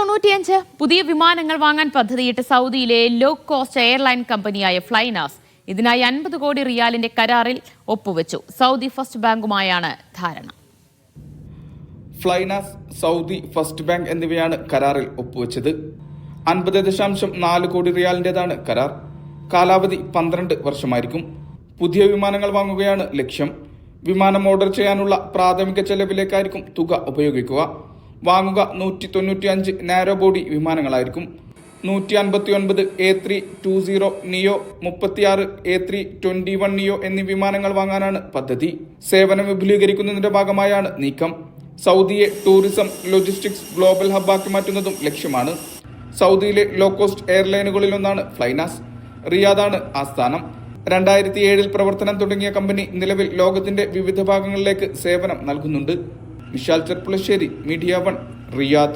195 പുതിയ വിമാനങ്ങൾ വാങ്ങാൻ പദ്ധതിയിട്ട് സൗദിയിലെ ലോ കോസ്റ്റ് എയർലൈൻ കമ്പനിയായ ഫ്ലൈനാസ് ഇതിനായി 50 കോടി റിയാലിന്റെ കരാറിൽ ഒപ്പുവെച്ചു. സൗദി ഫസ്റ്റ് ബാങ്കുമായാണ് ധാരണ. ഫ്ലൈനാസ്, സൗദി ഫസ്റ്റ് ബാങ്ക് എന്നിവയാണ് കരാറിൽ ഒപ്പുവെച്ചത്. 50.4 കോടി റിയാലിന്റേതാണ് കരാർ. കാലാവധി 12 വർഷമായിരിക്കും. പുതിയ വിമാനങ്ങൾ വാങ്ങുകയാണ് ലക്ഷ്യം. വിമാനം ഓർഡർ ചെയ്യാനുള്ള പ്രാഥമിക ചെലവിലേക്കായിരിക്കും തുക ഉപയോഗിക്കുക. വാങ്ങുക 195 നാരോ ബോഡി വിമാനങ്ങളായിരിക്കും. 159 A320 നിയോ, 36 A321 നിയോ എന്നീ വിമാനങ്ങൾ വാങ്ങാനാണ് പദ്ധതി. സേവനം വിപുലീകരിക്കുന്നതിന്റെ ഭാഗമായാണ് നീക്കം. സൗദിയെ ടൂറിസം, ലോജിസ്റ്റിക്സ് ഗ്ലോബൽ ഹബ്ബാക്കി മാറ്റുന്നതും ലക്ഷ്യമാണ്. സൗദിയിലെ ലോ കോസ്റ്റ് എയർലൈനുകളിലൊന്നാണ് ഫ്ലൈനാസ്. റിയാദാണ് ആസ്ഥാനം. 2007 പ്രവർത്തനം തുടങ്ങിയ കമ്പനി നിലവിൽ ലോകത്തിന്റെ വിവിധ ഭാഗങ്ങളിലേക്ക് സേവനം നൽകുന്നുണ്ട്. Vishal Cherpulassery, media 1, Riyadh.